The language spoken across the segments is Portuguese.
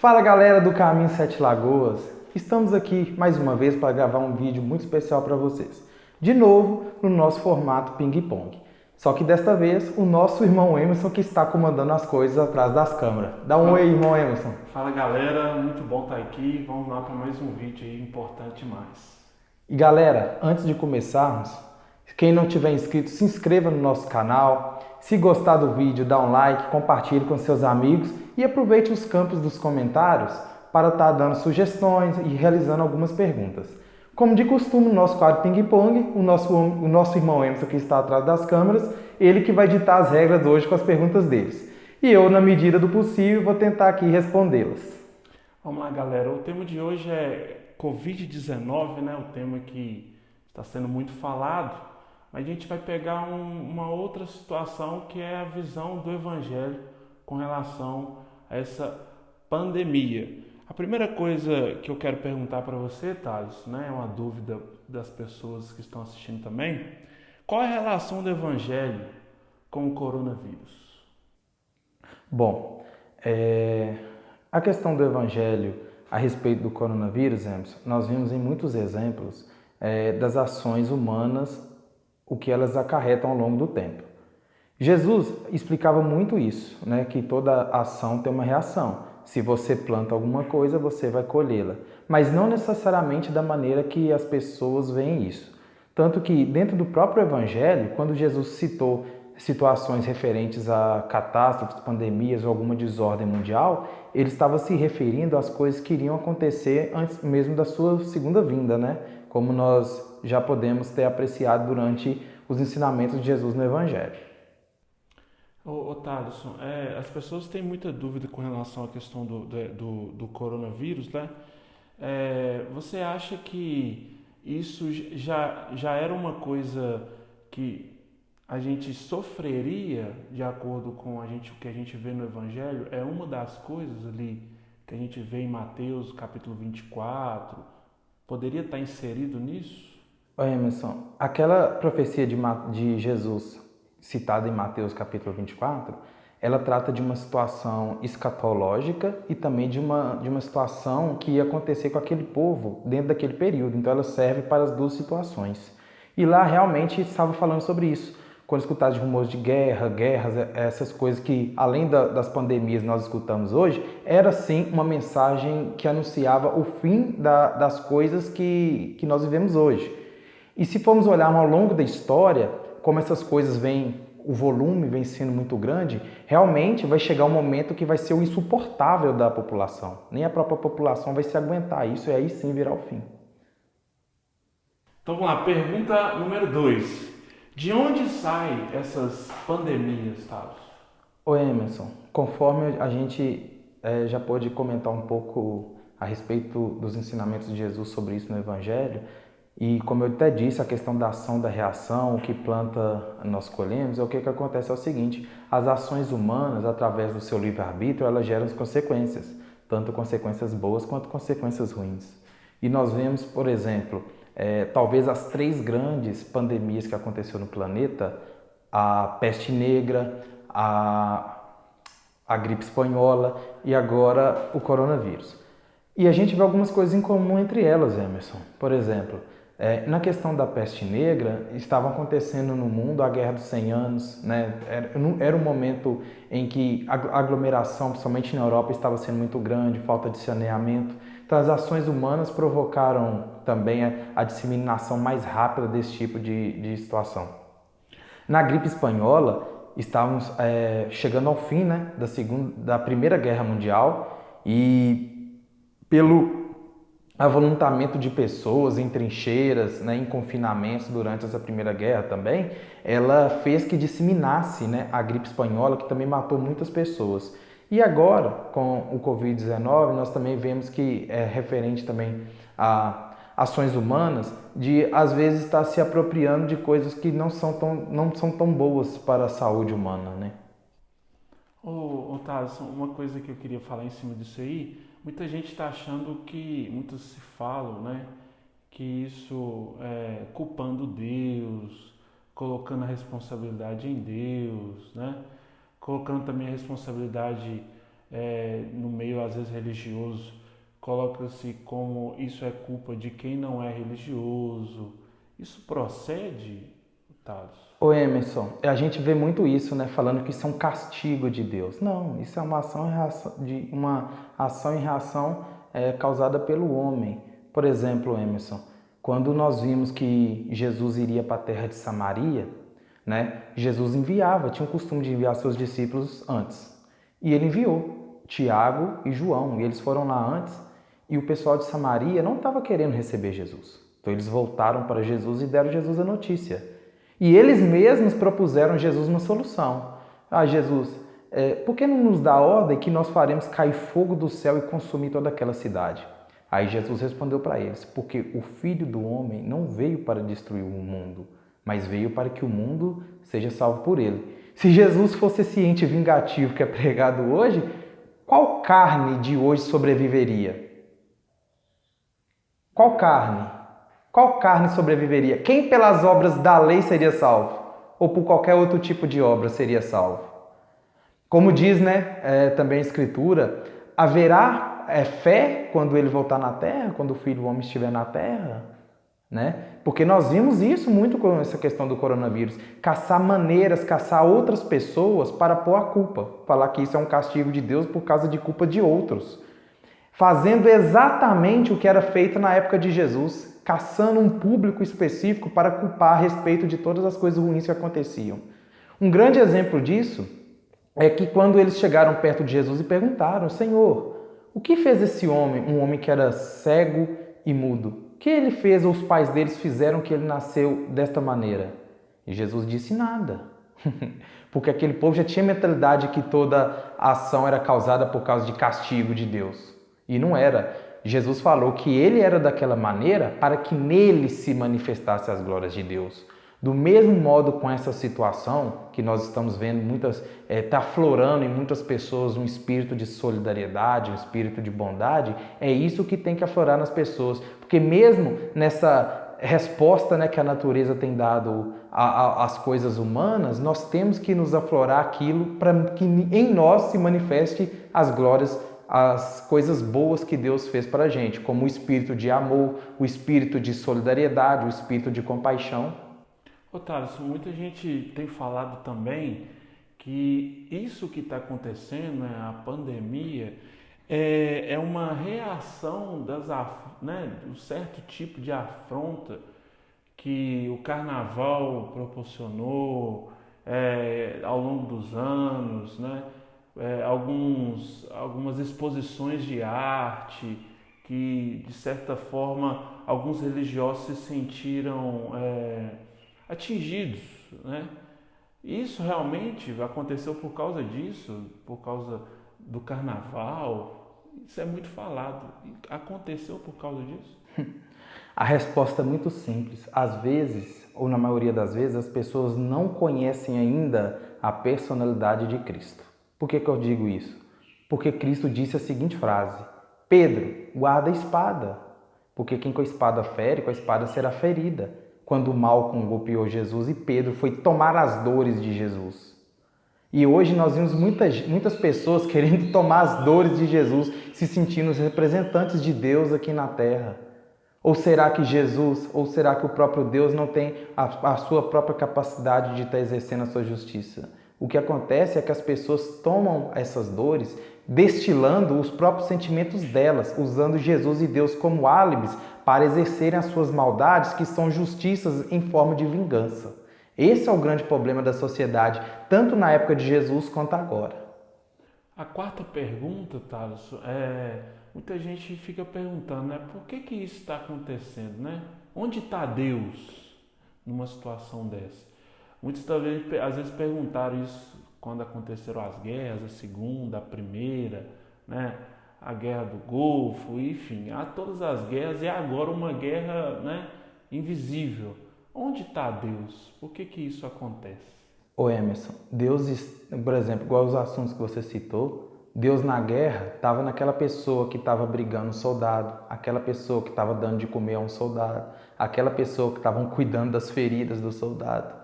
Fala galera do Caminho Sete Lagoas, estamos aqui mais uma vez para gravar um vídeo muito especial para vocês. De novo no nosso formato ping-pong. Só que desta vez o nosso irmão Emerson que está comandando as coisas atrás das câmeras. Dá um oi, irmão Emerson. Fala galera, muito bom estar aqui. Vamos lá para mais um vídeo aí importante mais. E galera, antes de começarmos, quem não tiver inscrito, se inscreva no nosso canal. Se gostar do vídeo, dá um like, compartilhe com seus amigos e aproveite os campos dos comentários para estar dando sugestões e realizando algumas perguntas. Como de costume, no nosso quadro ping-pong, o nosso irmão Emerson que está atrás das câmeras, ele que vai ditar as regras hoje com as perguntas deles. E eu, na medida do possível, vou tentar aqui respondê-las. Vamos lá galera, o tema de hoje é Covid-19, né? O tema que está sendo muito falado. Mas a gente vai pegar uma outra situação que é a visão do Evangelho com relação a essa pandemia. A primeira coisa que eu quero perguntar para você, Thales, né, é uma dúvida das pessoas que estão assistindo também. Qual é a relação do Evangelho com o coronavírus? Bom, a questão do Evangelho a respeito do coronavírus, Emerson, nós vimos em muitos exemplos das ações humanas, o que elas acarretam ao longo do tempo. Jesus explicava muito isso, né? Que toda ação tem uma reação. Se você planta alguma coisa, você vai colhê-la. Mas não necessariamente da maneira que as pessoas veem isso. Tanto que dentro do próprio Evangelho, quando Jesus citou situações referentes a catástrofes, pandemias ou alguma desordem mundial, ele estava se referindo às coisas que iriam acontecer antes mesmo da sua segunda vinda, né? Como nós já podemos ter apreciado durante os ensinamentos de Jesus no Evangelho. Ô Thaleson, as pessoas têm muita dúvida com relação à questão do coronavírus, né? Você acha que isso já era uma coisa que a gente sofreria de acordo com o que a gente vê no Evangelho? É uma das coisas ali que a gente vê em Mateus capítulo 24. Poderia estar inserido nisso? Oi, Emerson, aquela profecia de Jesus citada em Mateus capítulo 24, ela trata de uma situação escatológica e também de uma situação que ia acontecer com aquele povo dentro daquele período. Então ela serve para as duas situações. E lá realmente estava falando sobre isso. Quando escutados rumores de guerras, essas coisas que além das pandemias nós escutamos hoje, era sim uma mensagem que anunciava o fim das coisas que nós vivemos hoje. E se formos olhar ao longo da história, como essas coisas vêm, o volume vem sendo muito grande, realmente vai chegar um momento que vai ser o insuportável da população. Nem a própria população vai se aguentar isso e aí sim virá o fim. Então vamos lá, pergunta número 2. De onde saem essas pandemias, Thales? Ô Emerson, conforme a gente já pôde comentar um pouco a respeito dos ensinamentos de Jesus sobre isso no Evangelho, e como eu até disse, a questão da ação, da reação, o que planta nós colhemos, o que acontece é o seguinte, as ações humanas, através do seu livre-arbítrio, elas geram consequências, tanto consequências boas quanto consequências ruins. E nós vemos, por exemplo, talvez as 3 grandes pandemias que aconteceram no planeta, a peste negra, a gripe espanhola e agora o coronavírus. E a gente vê algumas coisas em comum entre elas, Emerson. Por exemplo, na questão da peste negra, estava acontecendo no mundo a Guerra dos 100 anos, né? Era um momento em que a aglomeração, principalmente na Europa, estava sendo muito grande, falta de saneamento. Então, as ações humanas provocaram também a disseminação mais rápida desse tipo de situação. Na gripe espanhola, estávamos chegando ao fim, né, da Primeira Guerra Mundial e pelo avoluntamento de pessoas em trincheiras, né, em confinamentos durante essa Primeira Guerra também, ela fez que disseminasse, né, a gripe espanhola, que também matou muitas pessoas. E agora, com o Covid-19, nós também vemos que é referente também a ações humanas de, às vezes, estar se apropriando de coisas que não são tão boas para a saúde humana, né? Ô Thales, uma coisa que eu queria falar em cima disso aí, muita gente está achando que, muitos se falam, né, que isso é culpando Deus, colocando a responsabilidade em Deus, né, colocando também a responsabilidade no meio às vezes religioso, coloca-se como isso é culpa de quem não é religioso. Isso procede, Thales? Ô Emerson, a gente vê muito isso, né? Falando que isso é um castigo de Deus. Não, isso é uma ação em reação causada pelo homem. Por exemplo, Emerson, quando nós vimos que Jesus iria para a terra de Samaria, né? Jesus tinha o costume de enviar seus discípulos antes. E ele enviou Tiago e João, e eles foram lá antes, e o pessoal de Samaria não estava querendo receber Jesus. Então eles voltaram para Jesus e deram Jesus a notícia. E eles mesmos propuseram a Jesus uma solução. Jesus, por que não nos dá ordem que nós faremos cair fogo do céu e consumir toda aquela cidade? Aí Jesus respondeu para eles, porque o Filho do Homem não veio para destruir o mundo, mas veio para que o mundo seja salvo por ele. Se Jesus fosse esse ente vingativo que é pregado hoje, qual carne de hoje sobreviveria? Qual carne? Qual carne sobreviveria? Quem pelas obras da lei seria salvo? Ou por qualquer outro tipo de obra seria salvo? Como diz, né, também a Escritura, haverá fé quando ele voltar na terra, quando o Filho do Homem estiver na terra? Né? Porque nós vimos isso muito com essa questão do coronavírus. Caçar maneiras, caçar outras pessoas para pôr a culpa. Falar que isso é um castigo de Deus por causa de culpa de outros. Fazendo exatamente o que era feito na época de Jesus, caçando um público específico para culpar a respeito de todas as coisas ruins que aconteciam. Um grande exemplo disso é que quando eles chegaram perto de Jesus e perguntaram, Senhor, o que fez esse homem, um homem que era cego e mudo? O que ele fez ou os pais deles fizeram que ele nasceu desta maneira? E Jesus disse nada. Porque aquele povo já tinha mentalidade que toda a ação era causada por causa de castigo de Deus. E não era. Jesus falou que ele era daquela maneira para que nele se manifestasse as glórias de Deus. Do mesmo modo com essa situação que nós estamos vendo, está aflorando em muitas pessoas um espírito de solidariedade, um espírito de bondade, é isso que tem que aflorar nas pessoas. Porque mesmo nessa resposta, né, que a natureza tem dado às coisas humanas, nós temos que nos aflorar aquilo para que em nós se manifeste as glórias, as coisas boas que Deus fez para a gente, como o espírito de amor, o espírito de solidariedade, o espírito de compaixão. Otávio, muita gente tem falado também que isso que está acontecendo, né, a pandemia, é uma reação do certo tipo de afronta que o carnaval proporcionou ao longo dos anos, né? Algumas exposições de arte que, de certa forma, alguns religiosos se sentiram atingidos, né? Isso realmente aconteceu por causa disso, por causa do carnaval. Isso é muito falado. Aconteceu por causa disso? A resposta é muito simples. Às vezes, ou na maioria das vezes, as pessoas não conhecem ainda a personalidade de Cristo. Por que eu digo isso? Porque Cristo disse a seguinte frase: Pedro, guarda a espada, porque quem com a espada fere, com a espada será ferida. Quando o mal golpeou Jesus e Pedro foi tomar as dores de Jesus. E hoje nós vimos muitas pessoas querendo tomar as dores de Jesus, se sentindo os representantes de Deus aqui na terra. Ou será que Jesus, ou será que o próprio Deus não tem a sua própria capacidade de estar exercendo a sua justiça? O que acontece é que as pessoas tomam essas dores, destilando os próprios sentimentos delas, usando Jesus e Deus como álibis para exercerem as suas maldades, que são justiças em forma de vingança. Esse é o grande problema da sociedade, tanto na época de Jesus quanto agora. A quarta pergunta, Thales, muita gente fica perguntando, né, por que isso está acontecendo, né? Onde está Deus numa situação dessa? Muitos talvez às vezes perguntaram isso quando aconteceram as guerras, a segunda, a primeira, né? A guerra do Golfo, enfim, há todas as guerras e agora uma guerra, né, invisível. Onde está Deus? Por que isso acontece? Ô Emerson, Deus, por exemplo, igual os assuntos que você citou, Deus na guerra estava naquela pessoa que estava brigando um soldado, aquela pessoa que estava dando de comer a um soldado, aquela pessoa que estava cuidando das feridas do soldado.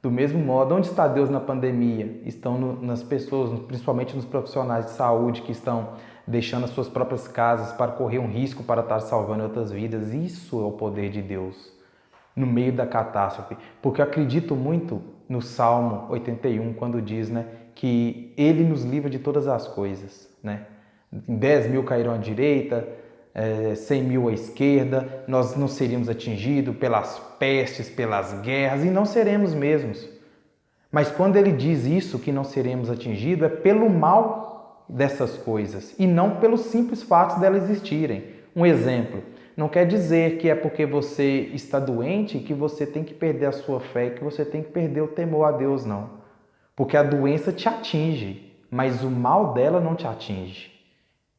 Do mesmo modo, onde está Deus na pandemia? Estão nas pessoas, principalmente nos profissionais de saúde que estão deixando as suas próprias casas para correr um risco para estar salvando outras vidas. Isso é o poder de Deus no meio da catástrofe. Porque eu acredito muito no Salmo 81, quando diz, né, que Ele nos livra de todas as coisas, né? 10.000 cairão à direita, 100.000 à esquerda, nós não seríamos atingidos pelas pestes, pelas guerras, e não seremos mesmos. Mas quando ele diz isso, que não seremos atingidos, é pelo mal dessas coisas, e não pelos simples fatos delas existirem. Um exemplo, não quer dizer que é porque você está doente que você tem que perder a sua fé e que você tem que perder o temor a Deus, não. Porque a doença te atinge, mas o mal dela não te atinge.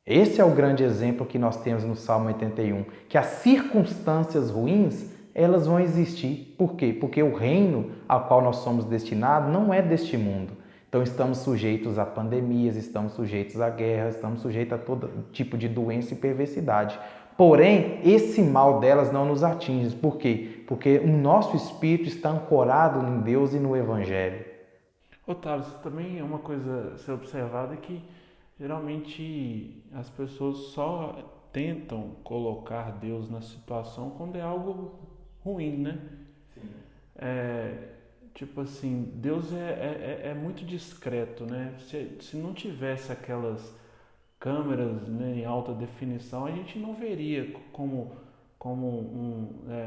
Esse é o grande exemplo que nós temos no Salmo 81, que as circunstâncias ruins, elas vão existir. Por quê? Porque o reino ao qual nós somos destinados não é deste mundo. Então estamos sujeitos a pandemias, estamos sujeitos a guerras, estamos sujeitos a todo tipo de doença e perversidade. Porém, esse mal delas não nos atinge. Por quê? Porque o nosso espírito está ancorado em Deus e no Evangelho. Otávio, isso também é uma coisa a ser observada que geralmente as pessoas só tentam colocar Deus na situação quando é algo ruim, né? Sim. Tipo assim, Deus é muito discreto, né? Se não tivesse aquelas câmeras, né, em alta definição, a gente não veria como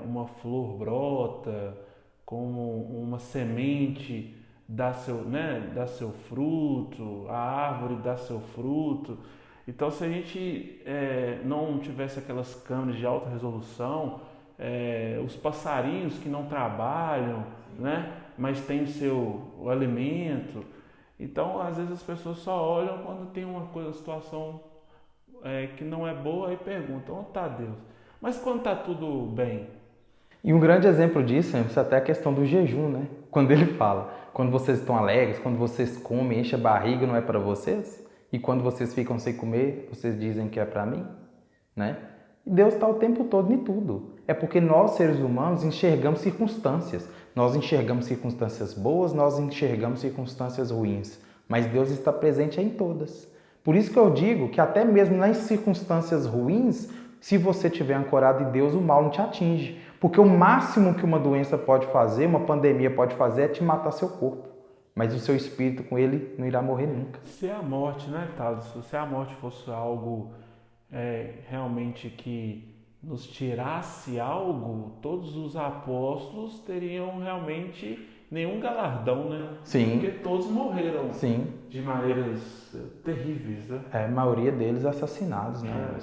uma flor brota, como uma semente dá seu fruto, a árvore dá seu fruto. Então, se a gente não tivesse aquelas câmeras de alta resolução, os passarinhos que não trabalham, né, mas têm o alimento. Então, às vezes as pessoas só olham quando tem uma situação que não é boa e perguntam, onde está Deus? Mas quando está tudo bem? E um grande exemplo disso é até a questão do jejum, né? Quando ele fala, quando vocês estão alegres, quando vocês comem, enchem a barriga, não é para vocês? E quando vocês ficam sem comer, vocês dizem que é para mim, né? E Deus está o tempo todo em tudo. É porque nós, seres humanos, enxergamos circunstâncias. Nós enxergamos circunstâncias boas, nós enxergamos circunstâncias ruins. Mas Deus está presente em todas. Por isso que eu digo que até mesmo nas circunstâncias ruins, se você estiver ancorado em Deus, o mal não te atinge. Porque o máximo que uma doença pode fazer, uma pandemia pode fazer, é te matar seu corpo. Mas o seu espírito com ele não irá morrer nunca. Se a morte, né, Thales? Se a morte fosse algo realmente que nos tirasse algo, todos os apóstolos teriam realmente nenhum galardão, né? Sim. Porque todos morreram. Sim. De maneiras terríveis, né? A maioria deles assassinados, né?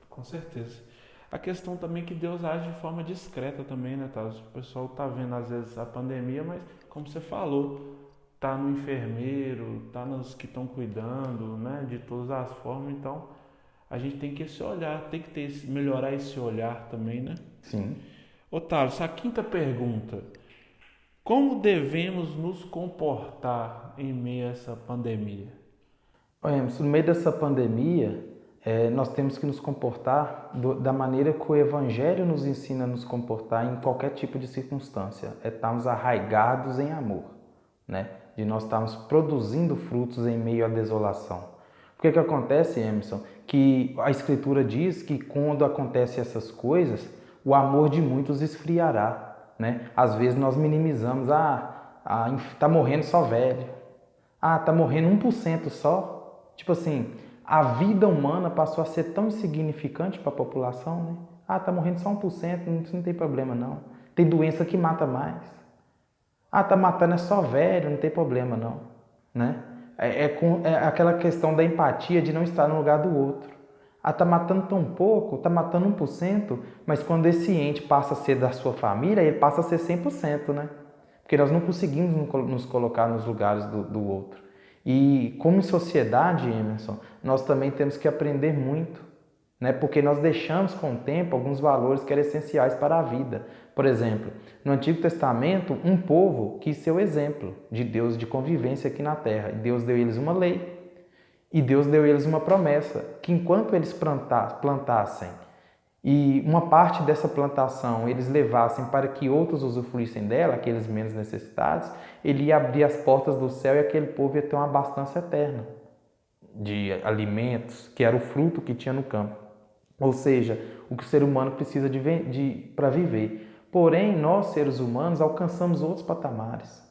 Com certeza. A questão também é que Deus age de forma discreta também, né, Thales? O pessoal tá vendo às vezes a pandemia, mas como você falou, tá no enfermeiro, tá nos que estão cuidando, né, de todas as formas. Então, a gente tem que esse olhar, tem que melhorar esse olhar também, né? Sim. Otávio, essa quinta pergunta. Como devemos nos comportar em meio a essa pandemia? No meio dessa pandemia, nós temos que nos comportar da maneira que o Evangelho nos ensina a nos comportar em qualquer tipo de circunstância. É estarmos arraigados em amor, né? De nós estarmos produzindo frutos em meio à desolação. O que acontece, Emerson? Que a Escritura diz que quando acontecem essas coisas, o amor de muitos esfriará, né? Às vezes nós minimizamos, tá morrendo só velho, tá morrendo 1% só. Tipo assim, a vida humana passou a ser tão insignificante para a população, né? Tá morrendo só 1%, isso não tem problema não. Tem doença que mata mais. Tá matando é só velho, não tem problema não, né? É aquela questão da empatia de não estar no lugar do outro. Tá matando tão pouco, tá matando 1%, mas quando esse ente passa a ser da sua família, ele passa a ser 100%, né? Porque nós não conseguimos nos colocar nos lugares do outro. E como em sociedade, Emerson, nós também temos que aprender muito, né? Porque nós deixamos com o tempo alguns valores que eram essenciais para a vida. Por exemplo, no Antigo Testamento, um povo quis ser o exemplo de Deus de convivência aqui na Terra. E Deus deu eles uma lei e Deus deu eles uma promessa, que enquanto eles plantassem e uma parte dessa plantação eles levassem para que outros usufruíssem dela, aqueles menos necessitados, ele ia abrir as portas do céu e aquele povo ia ter uma abastança eterna de alimentos, que era o fruto que tinha no campo. Ou seja, o que o ser humano precisa para viver. Porém, nós, seres humanos, alcançamos outros patamares.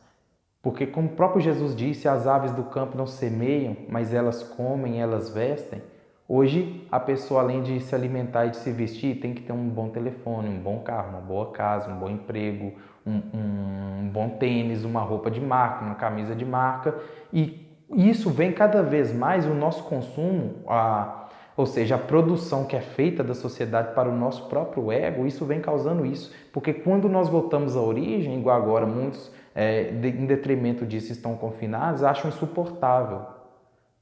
Porque, como o próprio Jesus disse, as aves do campo não semeiam, mas elas comem, elas vestem. Hoje, a pessoa, além de se alimentar e de se vestir, tem que ter um bom telefone, um bom carro, uma boa casa, um bom emprego, um bom tênis, uma roupa de marca, uma camisa de marca. E isso vem cada vez mais o nosso consumo, ou seja, a produção que é feita da sociedade para o nosso próprio ego, isso vem causando isso. Porque quando nós voltamos à origem, igual agora muitos, em detrimento disso, estão confinados, acham insuportável.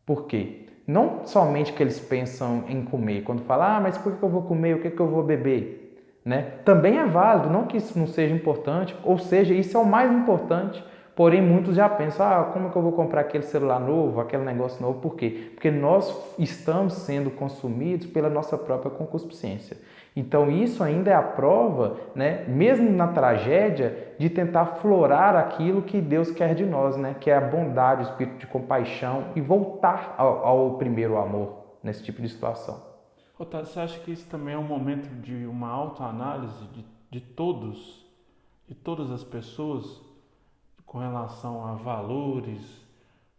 Por quê? Não somente que eles pensam em comer, quando falam, mas por que eu vou comer, o que eu vou beber? Né? Também é válido, não que isso não seja importante, ou seja, isso é o mais importante. Porém, muitos já pensam, como é que eu vou comprar aquele celular novo, aquele negócio novo? Por quê? Porque nós estamos sendo consumidos pela nossa própria concupiscência. Então, isso ainda é a prova, né, mesmo na tragédia, de tentar florar aquilo que Deus quer de nós, né, que é a bondade, o espírito de compaixão e voltar ao primeiro amor nesse tipo de situação. Otávio, você acha que isso também é um momento de uma autoanálise de todas as pessoas, com relação a valores,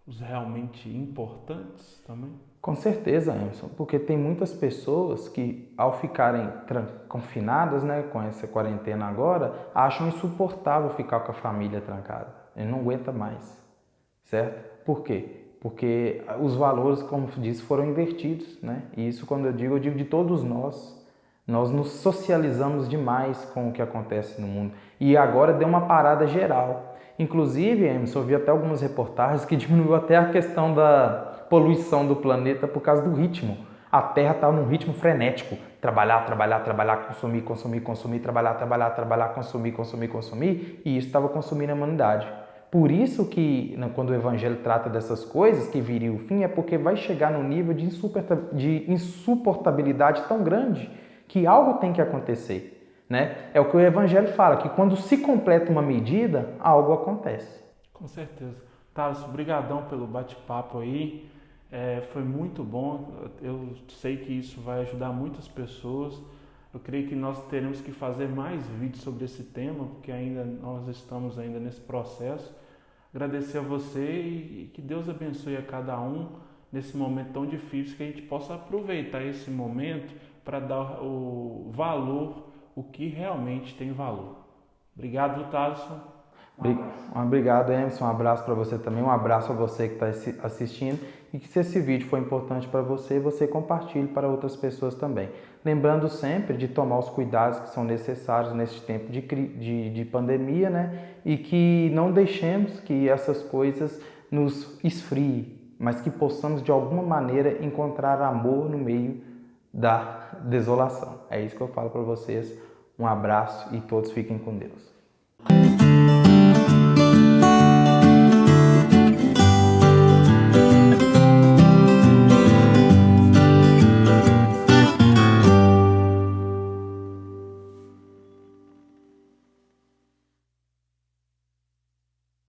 os realmente importantes também? Com certeza, Emerson, porque tem muitas pessoas que, ao ficarem confinadas, né, com essa quarentena agora, acham insuportável ficar com a família trancada. Ele não aguenta mais, certo? Por quê? Porque os valores, como disse, foram invertidos, né? E isso, quando eu digo de todos nós. Nós nos socializamos demais com o que acontece no mundo. E agora deu uma parada geral. Inclusive, Emerson, eu vi até algumas reportagens que diminuiu até a questão da poluição do planeta por causa do ritmo. A Terra está num ritmo frenético. Trabalhar, trabalhar, trabalhar, consumir, consumir, consumir, trabalhar, trabalhar, trabalhar, consumir, consumir, consumir. E isso estava consumindo a humanidade. Por isso que, quando o Evangelho trata dessas coisas, que viria o fim, é porque vai chegar num nível de insuportabilidade tão grande que algo tem que acontecer, né? É o que o Evangelho fala, que quando se completa uma medida, algo acontece. Com certeza. Thales, brigadão pelo bate-papo aí, foi muito bom, eu sei que isso vai ajudar muitas pessoas, eu creio que nós teremos que fazer mais vídeos sobre esse tema, porque ainda nós estamos ainda nesse processo. Agradecer a você e que Deus abençoe a cada um nesse momento tão difícil, que a gente possa aproveitar esse momento para dar o valor, o que realmente tem valor. Obrigado, Thaleson. Obrigado, Emerson. Um abraço para você também. Um abraço a você que está assistindo. E que se esse vídeo foi importante para você, você compartilhe para outras pessoas também. Lembrando sempre de tomar os cuidados que são necessários nesse tempo de pandemia, né? E que não deixemos que essas coisas nos esfriem, mas que possamos de alguma maneira encontrar amor no meio da desolação. É isso que eu falo para vocês. Um abraço e todos fiquem com Deus.